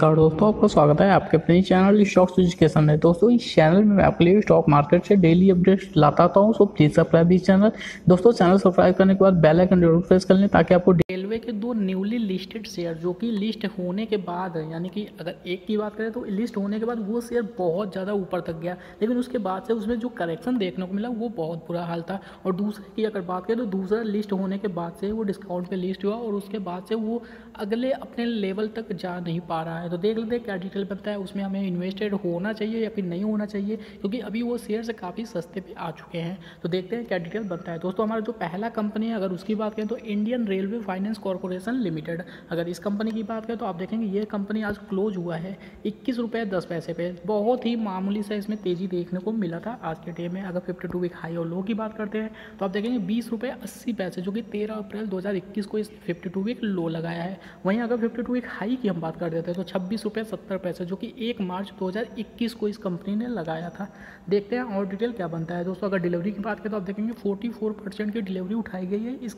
नमस्कार दोस्तों, आपका स्वागत है आपके अपने चैनल स्टॉक्स एजुकेशन में। दोस्तों इस चैनल में मैं आपके लिए स्टॉक मार्केट से डेली अपडेट्स लाता हूं, सो प्लीज सब्सक्राइब इस चैनल। दोस्तों चैनल सब्सक्राइब करने के बाद बेल आइकन जरूर प्रेस कर लें ताकि आपको रेलवे के दो न्यूली लिस्टेड शेयर जो कि लिस्ट होने के बाद है, यानी कि अगर एक की बात करें तो लिस्ट होने के बाद वो शेयर बहुत ज़्यादा ऊपर तक गया, लेकिन उसके बाद से उसमें जो करेक्शन देखने को मिला वो बहुत बुरा हाल था। और दूसरे की अगर बात करें तो दूसरा लिस्ट होने के बाद से वो डिस्काउंट पे लिस्ट हुआ और उसके बाद से वो अगले अपने लेवल तक जा नहीं पा रहा है। तो देख लेते हैं क्या डिटेल बनता है, उसमें हमें इन्वेस्टेड होना चाहिए या फिर नहीं होना चाहिए, क्योंकि अभी वो शेयर से काफ़ी सस्ते पे आ चुके हैं। तो देखते हैं क्या डिटेल बनता है। दोस्तों हमारा जो पहला कंपनी है अगर उसकी बात करें तो Indian railway finance corporation limited. अगर इस कंपनी की बात करें तो आप देखेंगे ये कंपनी आज क्लोज हुआ है 21 रुपये 10 पैसे पे। बहुत ही मामूली सा इसमें तेज़ी देखने को मिला था आज के डे में। अगर 52 वीक हाई और लो की बात करते हैं तो आप देखेंगे 20 रुपये 80 पैसे, जो कि 13 अप्रैल 2021 को इस 52 वीक लो लगाया है। वहीं अगर 52 वीक हाई की हम बात कर देते हैं तो 26 रुपये 70 पैसे, जो कि 1 मार्च 2021 को इस कंपनी ने लगाया था। देखते हैं और डिटेल क्या बनता है। दोस्तों अगर डिलीवरी की बात करें तो आप देखेंगे 44% की डिलीवरी उठाई गई है इस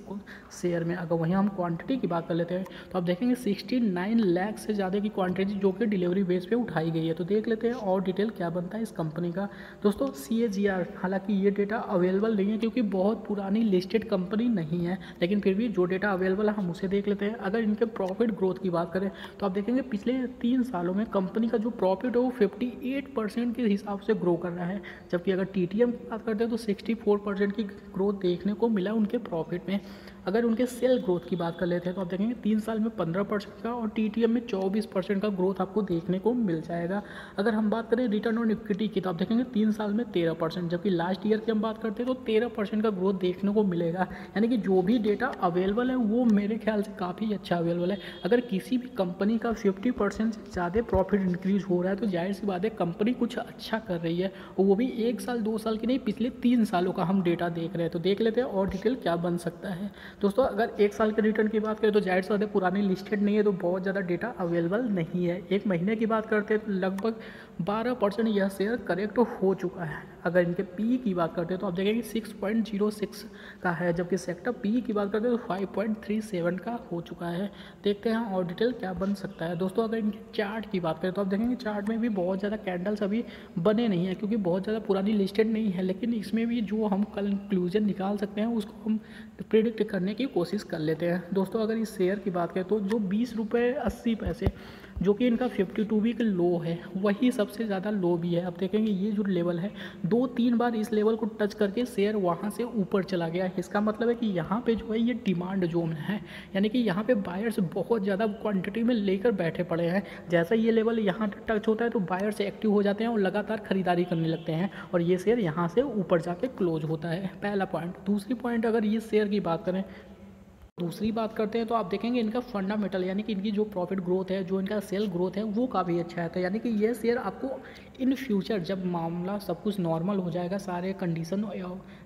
शेयर में। अगर वहीं हम क्वांटिटी की बात कर लेते हैं तो आप देखेंगे 69 लाख से ज़्यादा की क्वांटिटी जो कि डिलीवरी बेस पे उठाई गई है। तो देख लेते हैं और डिटेल क्या बनता है इस कंपनी का। दोस्तों CAGR, हालांकि ये डेटा अवेलेबल नहीं है क्योंकि बहुत पुरानी लिस्टेड कंपनी नहीं है, लेकिन फिर भी जो डेटा अवेलेबल है हम उसे देख लेते हैं। अगर इनके प्रॉफिट ग्रोथ की बात करें तो आप देखेंगे पिछले 3 सालों में कंपनी का जो प्रॉफिट है वो 58% के हिसाब से ग्रो कर रहा है, जबकि अगर TTM की बात करते हैं तो 64% की ग्रोथ देखने को मिला उनके प्रॉफिट में। अगर उनके सेल ग्रोथ की बात कर लेते हैं तो आप देखेंगे 3 साल में 15% का और TTM में 24% का ग्रोथ आपको देखने को मिल जाएगा। अगर हम बात करें रिटर्न ऑन इक्विटी की तो आप देखेंगे 3 साल में 13%, जबकि लास्ट ईयर की हम बात करते हैं तो 13% का ग्रोथ देखने को मिलेगा। यानी कि जो भी डेटा अवेलेबल है वो मेरे ख्याल से काफ़ी अच्छा अवेलेबल है। अगर किसी भी कंपनी का 50% से ज़्यादा प्रॉफिट इंक्रीज हो रहा है तो जाहिर सी बात है कंपनी कुछ अच्छा कर रही है, और वो भी 1 साल 2 साल की नहीं, पिछले 3 सालों का हम डेटा देख रहे हैं। तो देख लेते हैं और डिटेल क्या बन सकता है। दोस्तों अगर 1 साल के रिटर्न की बात करें तो जाहिर सी बात है पुरानी लिस्टेड नहीं है तो बहुत ज़्यादा डेटा अवेलेबल नहीं है। 1 महीने की बात करते हैं तो लगभग 12% यह शेयर करेक्ट हो चुका है। अगर इनके PE की बात करते हैं तो आप देखेंगे 6.06 का है, जबकि सेक्टर PE की बात करते हैं तो 5.37 का हो चुका है। देखते हैं और डिटेल क्या बन सकता है। दोस्तों अगर इनके चार्ट की बात करें तो आप देखेंगे चार्ट में भी बहुत ज़्यादा कैंडल्स अभी बने नहीं है क्योंकि बहुत ज़्यादा पुरानी लिस्टेड नहीं है, लेकिन इसमें भी जो हम कंक्लूजन निकाल सकते हैं उसको हम प्रेडिक्ट करने की कोशिश कर लेते हैं। दोस्तों अगर इस शेयर की बात करें तो जो 20 रुपये 80 पैसे जो कि इनका 52 वीक लो है वही सबसे ज़्यादा लो भी है। अब देखेंगे ये जो लेवल है 2-3 बार इस लेवल को टच करके शेयर वहाँ से ऊपर चला गया है। इसका मतलब है कि यहाँ पे जो है ये डिमांड जोन है, यानी कि यहाँ पे बायर्स बहुत ज़्यादा क्वांटिटी में लेकर बैठे पड़े हैं। जैसा ये लेवल यहाँ टच होता है तो बायर्स एक्टिव हो जाते हैं और लगातार खरीदारी करने लगते हैं और ये शेयर यहाँ से ऊपर जाके क्लोज होता है। पहला पॉइंट। दूसरी पॉइंट अगर ये शेयर की बात करें, दूसरी बात करते हैं तो आप देखेंगे इनका फंडामेंटल, यानी कि इनकी जो प्रॉफिट ग्रोथ है, जो इनका सेल ग्रोथ है वो काफ़ी अच्छा है। तो यानी कि ये शेयर आपको इन फ्यूचर जब मामला सब कुछ नॉर्मल हो जाएगा, सारे कंडीशन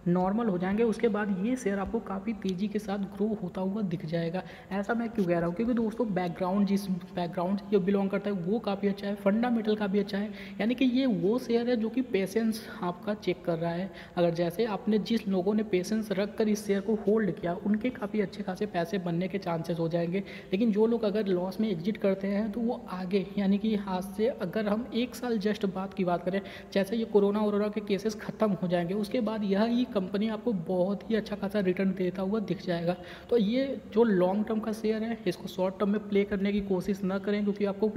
नॉर्मल हो जाएंगे, उसके बाद ये शेयर आपको काफ़ी तेज़ी के साथ ग्रो होता हुआ दिख जाएगा। ऐसा मैं क्यों कह रहा हूँ, क्योंकि दोस्तों बैकग्राउंड जिस बैकग्राउंड से जो बिलोंग करता है वो काफ़ी अच्छा है, फंडामेंटल काफ़ी अच्छा है। यानी कि ये वो शेयर है जो कि पेशेंस आपका चेक कर रहा है। अगर जैसे आपने जिस लोगों ने पेशेंस रख कर इस शेयर को होल्ड किया उनके काफ़ी अच्छे खासे पैसे बनने के चांसेस हो जाएंगे, लेकिन जो लोग अगर लॉस में एग्जिट करते हैं तो वो आगे, यानी कि हाथ से अगर हम 1 साल जस्ट बात की बात करें, जैसे ये कोरोना वोरोना के केसेस खत्म हो जाएंगे उसके बाद यही कंपनी आपको बहुत ही अच्छा खासा रिटर्न देता हुआ दिख जाएगा। तो ये जो लॉन्ग टर्म का शेयर है इसको शॉर्ट टर्म में प्ले करने की कोशिश न करें, क्योंकि आपको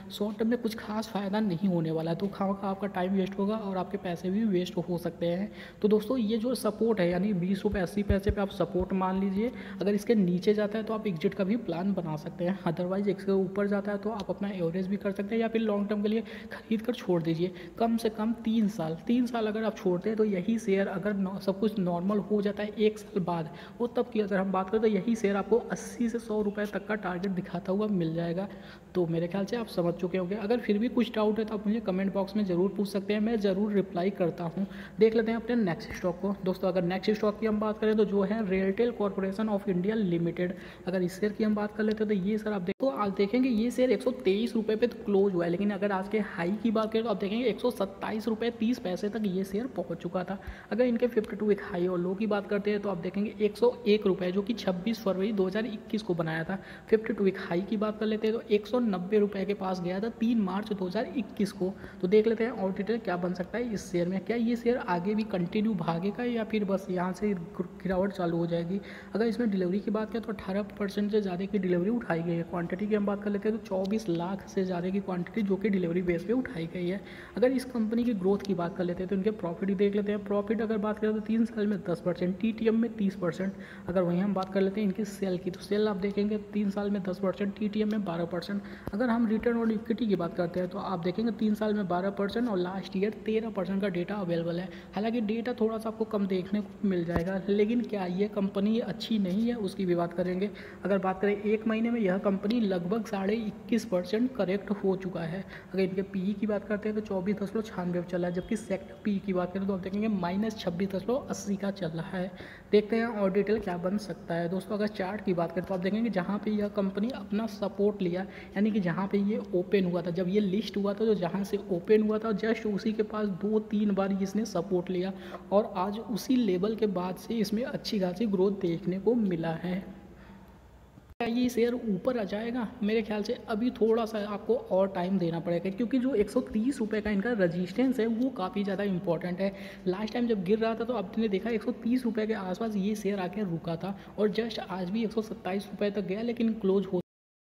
शॉर्ट टर्म में कुछ खास फ़ायदा नहीं होने वाला है। तो खामखा आपका टाइम वेस्ट होगा और आपके पैसे भी वेस्ट हो सकते हैं। तो दोस्तों ये जो सपोर्ट है, यानी 20 रुपये 80 पैसे पे आप सपोर्ट मान लीजिए, अगर इसके नीचे जाता है तो आप एग्जिट का भी प्लान बना सकते हैं। अदरवाइज इसके ऊपर जाता है तो आप अपना एवरेज भी कर सकते हैं या फिर लॉन्ग टर्म के लिए खरीद कर छोड़ दीजिए। कम से कम 3 साल अगर आप छोड़ते हैं तो यही शेयर अगर सब कुछ नॉर्मल हो जाता है 1 साल बाद, वो तब की अगर हम बात करें तो यही शेयर आपको 80 से 100 रुपये तक का टारगेट दिखाता हुआ मिल जाएगा। तो मेरे ख्याल से आप समझ चुके होंगे। अगर फिर भी कुछ डाउट है तो आप मुझे कमेंट बॉक्स में ज़रूर पूछ सकते हैं, मैं ज़रूर रिप्लाई करता हूँ। देख लेते हैं अपने नेक्स्ट स्टॉक को। दोस्तों अगर नेक्स्ट स्टॉक की हम बात करें तो जो है RailTel corporation of India India limited. अगर इस शेयर की हम बात कर लेते हैं तो ये सर आप देखो आज देखेंगे ये शेयर 123 रुपये पे तो क्लोज हुआ है, लेकिन अगर आज के हाई की बात करें तो आप देखेंगे 127 रुपये 30 पैसे तक ये शेयर पहुंच चुका था। अगर इनके 52 वीक हाई और लो की बात करते हैं तो आप देखेंगे 101 रुपये जो कि 26 फरवरी 2021 को बनाया था। 52 वीक हाई की बात कर लेते हैं तो 190 रुपये के पास गया था 3 मार्च 2021 को। तो देख लेते हैं और डिटेल क्या बन सकता है इस शेयर में। क्या ये शेयर आगे भी कंटिन्यू भागेगा या फिर बस यहाँ से गिरावट चालू हो जाएगी। अगर इसमें डिलीवरी की बात करें तो 18% से ज़्यादा की डिलीवरी उठाई गई है। क्वांटिटी की हम बात कर लेते हैं तो 24 लाख से ज़्यादा की क्वांटिटी जो कि डिलीवरी बेस पे उठाई गई है। अगर इस कंपनी की ग्रोथ की बात कर लेते हैं तो इनके प्रॉफिट ही देख लेते हैं। प्रॉफिट अगर बात करें तो 3 साल में 10%, TTM में 30%। अगर वहीं हम बात कर लेते हैं इनकी सेल की तो सेल आप देखेंगे 3 साल में 10%, TTM में 12%। अगर हम रिटर्न ऑन इक्विटी की बात करते हैं तो आप देखेंगे 3 साल में 12% और लास्ट ईयर 13% का डेटा अवेलेबल है। हालांकि डेटा थोड़ा सा आपको कम देखने को मिल जाएगा, लेकिन क्या ये कंपनी अच्छी नहीं है उसकी भी बात करेंगे। अगर बात करें एक महीने में यह कंपनी लगभग 21.5% करेक्ट हो चुका है। अगर इनके पीई की बात करते हैं तो 24.96 चला है, जबकि सेक्टर पी की बात करें तो आप देखेंगे -26.80 का चल रहा है। देखते हैं और डिटेल क्या बन सकता है दोस्तों। अगर चार्ट की बात करें तो आप देखेंगे जहाँ पे यह कंपनी अपना सपोर्ट लिया, यानी कि जहाँ पे ये ओपन हुआ था, जब ये लिस्ट हुआ था तो जहाँ से ओपन हुआ था जस्ट उसी के पास 2-3 बार इसने सपोर्ट लिया और आज उसी लेवल के बाद से इसमें अच्छी खासी ग्रोथ देखने को मिला है। क्या ये शेयर ऊपर आ जाएगा? मेरे ख्याल से अभी थोड़ा सा आपको और टाइम देना पड़ेगा, क्योंकि जो 130 रुपये का इनका रजिस्टेंस है वो काफ़ी ज़्यादा इंपॉर्टेंट है। लास्ट टाइम जब गिर रहा था तो आपने देखा 130 रुपये के आसपास ये शेयर आके रुका था और जस्ट आज भी 127 रुपये तक गया, लेकिन क्लोज हो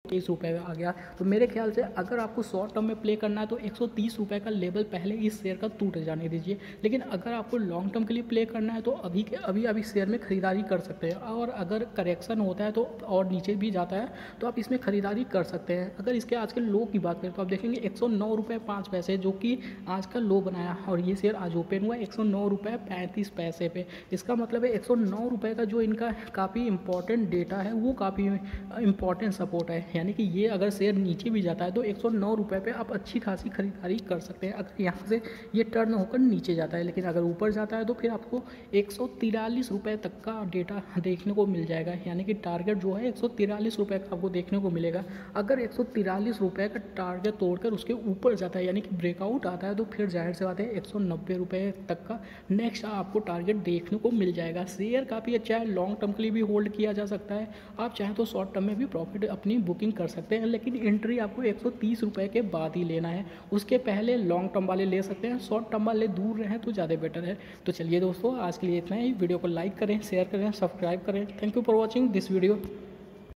30 रुपये आ गया। तो मेरे ख्याल से अगर आपको शॉर्ट टर्म में प्ले करना है तो 130 रुपये का लेवल पहले इस शेयर का टूट जाने दीजिए। लेकिन अगर आपको लॉन्ग टर्म के लिए प्ले करना है तो अभी के अभी आप इस शेयर में खरीदारी कर सकते हैं, और अगर करेक्शन होता है तो और नीचे भी जाता है तो आप इसमें खरीदारी कर सकते हैं। अगर इसके आज के लो की बात करें तो आप देखेंगे 109 रुपये 5 पैसे जो कि आज का लो बनाया, और ये शेयर आज ओपन हुआ 109 रुपये 35 पैसे पे। इसका मतलब है 109 रुपये का जो इनका काफ़ी इंपॉर्टेंट डेटा है वो काफ़ी इंपॉर्टेंट सपोर्ट है, यानी कि ये अगर शेयर नीचे भी जाता है तो 109 रुपये पे आप अच्छी खासी खरीदारी कर सकते हैं अगर यहाँ से ये टर्न होकर नीचे जाता है। लेकिन अगर ऊपर जाता है तो फिर आपको 143 रुपये तक का डेटा देखने को मिल जाएगा, यानी कि टारगेट जो है 143 रुपये का आपको देखने को मिलेगा। अगर 143 रुपये का टारगेट तोड़कर उसके ऊपर जाता है, यानी कि ब्रेकआउट आता है, तो फिर जाहिर से बात है 190 रुपये तक का नेक्स्ट आपको टारगेट देखने को मिल जाएगा। शेयर काफ़ी अच्छा है, लॉन्ग टर्म के लिए भी होल्ड किया जा सकता है। आप चाहें तो शॉर्ट टर्म में भी प्रॉफिट अपनी बुकिंग कर सकते हैं, लेकिन एंट्री आपको 130 रुपये के बाद ही लेना है। उसके पहले लॉन्ग टर्म वाले ले सकते हैं, शॉर्ट टर्म वाले दूर रहें तो ज़्यादा बेटर है। तो चलिए दोस्तों, आज के लिए इतना ही। वीडियो को लाइक करें, शेयर करें, सब्सक्राइब करें। Thank you for watching this video.